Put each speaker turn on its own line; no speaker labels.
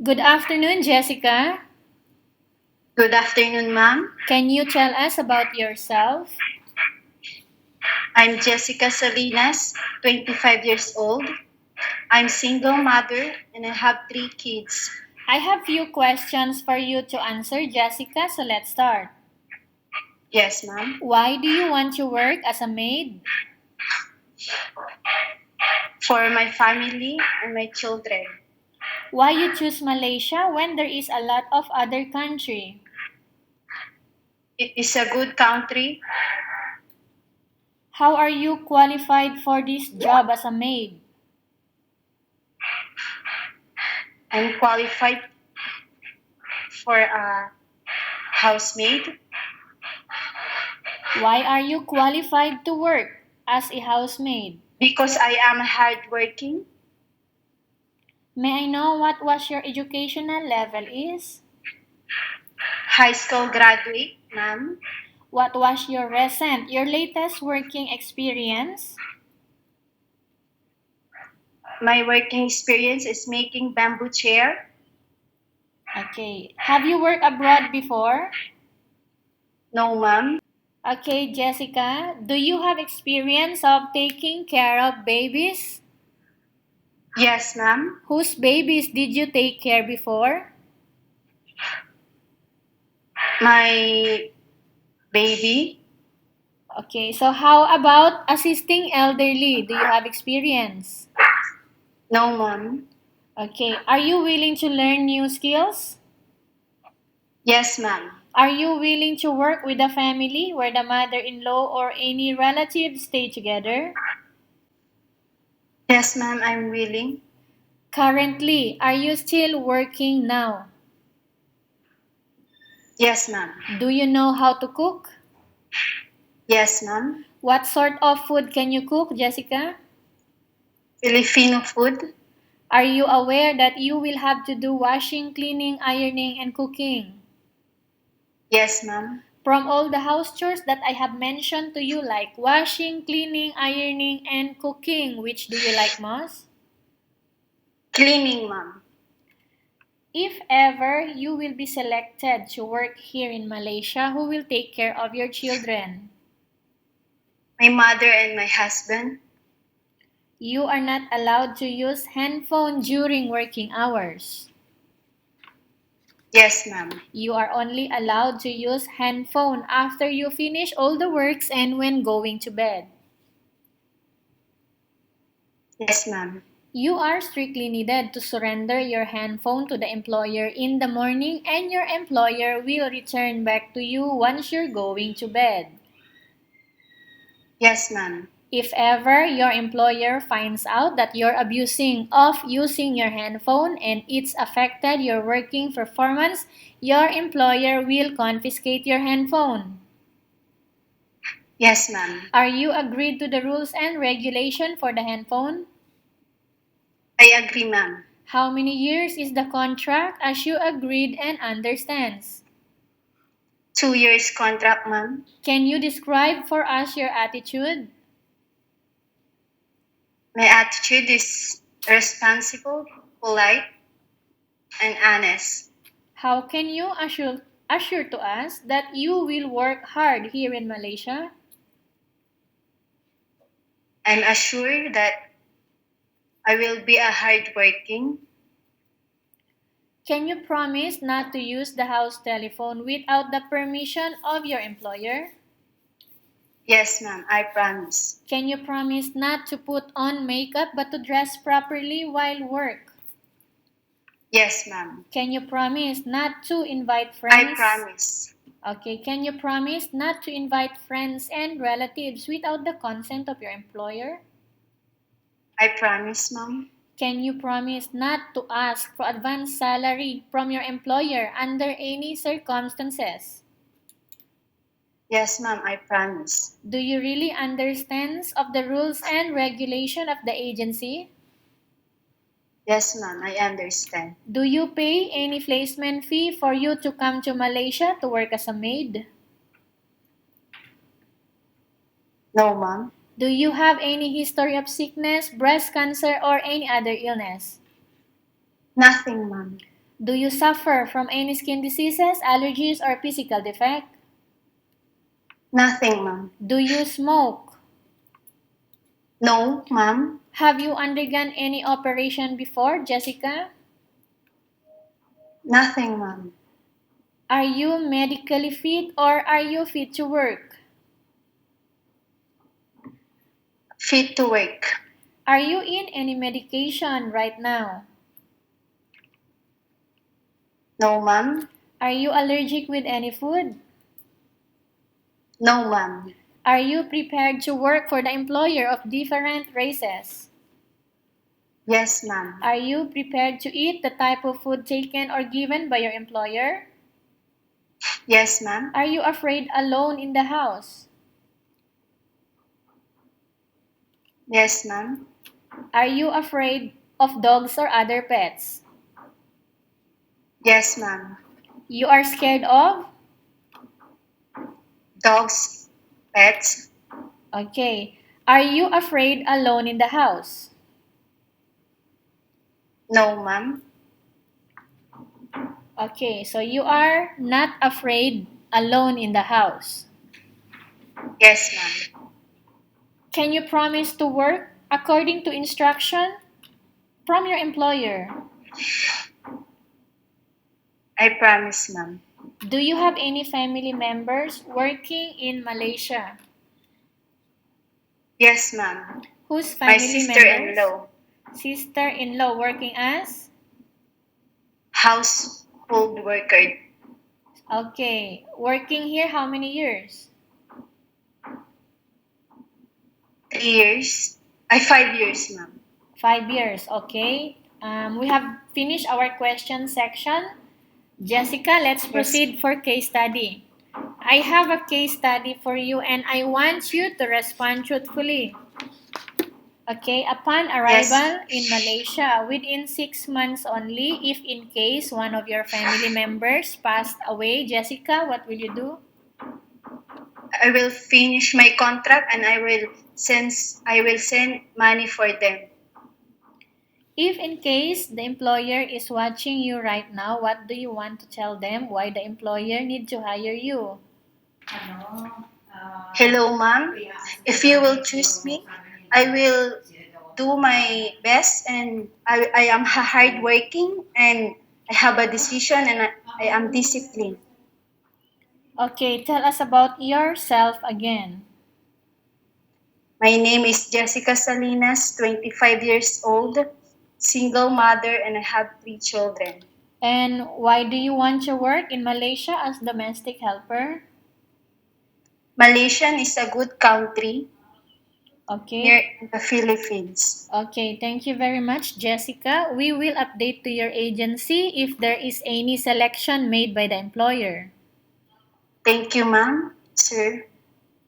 Good afternoon, Jessica.
Good afternoon, ma'am.
Can you tell us about yourself?
I'm Jessica Salinas, 25 years old. I'm single mother and I have 3 kids.
I have few questions for you to answer, Jessica, so let's start.
Yes, ma'am.
Why do you want to work as a maid?
For my family and my children.
Why you choose Malaysia when there is a lot of other country?
It is a good country.
How are you qualified for this job as a maid?
I'm qualified for a housemaid
Why are you qualified to work as a housemaid?
because I am hardworking.
May I know what was your educational level is?
High school graduate, ma'am.
What was your latest working experience?
My working experience is making bamboo chair.
Okay. Have you worked abroad before?
No, ma'am.
Okay, Jessica, do you have experience of taking care of babies?
Yes, ma'am.
Whose babies did you take care before?
My baby.
Okay, so how about assisting elderly? Do you have experience?
No, ma'am.
Okay, are you willing to learn new skills?
Yes, ma'am.
Are you willing to work with a family where the mother-in-law or any relatives stay together?
Yes, ma'am, I'm willing.
Currently, are you still working now?
Yes, ma'am.
Do you know how to cook?
Yes, ma'am.
What sort of food can you cook, Jessica?
Filipino food?
Are you aware that you will have to do washing, cleaning, ironing, and cooking?
Yes, ma'am.
From all the house chores that I have mentioned to you, like washing, cleaning, ironing, and cooking, which do you like most?
Cleaning, ma'am.
If ever you will be selected to work here in Malaysia, who will take care of your children?
My mother and my husband?
You are not allowed to use handphone during working hours.
Yes, ma'am.
You are only allowed to use handphone after you finish all the works and when going to bed.
Yes, ma'am.
You are strictly needed to surrender your handphone to the employer in the morning and your employer will return back to you once you're going to bed.
Yes, ma'am.
If ever your employer finds out that you're abusing of using your handphone and it's affected your working performance, your employer will confiscate your handphone.
Yes, ma'am.
Are you agreed to the rules and regulation for the handphone?
I agree, ma'am.
How many years is the contract as you agreed and understands?
2 years contract, ma'am.
Can you describe for us your attitude?
My attitude is responsible, polite, and honest.
How can you assure to us that you will work hard here in Malaysia?
I'm assured that I will be a hardworking.
Can you promise not to use the house telephone without the permission of your employer?
Yes, ma'am. I promise.
Can you promise not to put on makeup but to dress properly while work?
Yes, ma'am.
Can you promise not to invite
I
friends?
promise.
Okay, can you promise not to invite friends and relatives without the consent of your employer?
I promise, ma'am.
Can you promise not to ask for advance salary from your employer under any circumstances?
Yes, ma'am. I promise.
Do you really understand of the rules and regulation of the agency?
Yes, ma'am. I understand.
Do you pay any placement fee for you to come to Malaysia to work as a maid?
No, ma'am.
Do you have any history of sickness, breast cancer, or any other illness?
Nothing, ma'am.
Do you suffer from any skin diseases, allergies, or physical defect?
Nothing, ma'am.
Do you smoke?
No, ma'am.
Have you undergone any operation before, Jessica?
Nothing, ma'am.
Are you medically fit or are you fit to work?
Fit to work.
Are you in any medication right now?
No, ma'am.
Are you allergic with any food?
No, ma'am.
Are you prepared to work for the employer of different races?
Yes, ma'am.
Are you prepared to eat the type of food taken or given by your employer?
Yes, ma'am.
Are you afraid alone in the house?
Yes, ma'am.
Are you afraid of dogs or other pets?
Yes, ma'am.
You are scared of?
Dogs, pets.
Okay. Are you afraid alone in the house?
No, ma'am.
Okay, so you are not afraid alone in the house.
Yes, ma'am.
Can you promise to work according to instruction from your employer?
I promise, ma'am.
Do you have any family members working in Malaysia?
Yes, ma'am.
Whose
My
family members?
sister-in-law,
Sister-in-law working as?
household worker,
Okay, working here how many years?
3 years. 5 years, ma'am.
5 years, okay. We have finished our question section. Jessica, let's
Yes.
proceed for case study. I have a case study for you and I want you to respond truthfully. Okay, upon
Yes.
arrival in Malaysia, within 6 months only, if in case one of your family members passed away, Jessica, what will you do?
I will finish my contract and I will send money for them.
If in case the employer is watching you right now, what do you want to tell them why the employer need to hire you?
Hello, ma'am. If you will choose me, I will do my best and I am hardworking and I have a decision and I am disciplined.
Okay, tell us about yourself again.
My name is Jessica Salinas, 25 years old, single mother, and I have 3 children.
And why do you want to work in Malaysia as domestic helper?
Malaysian is a good country near
Okay.
the Philippines.
Okay, thank you very much, Jessica. We will update to your agency if there is any selection made by the employer.
Thank you, ma'am, sir.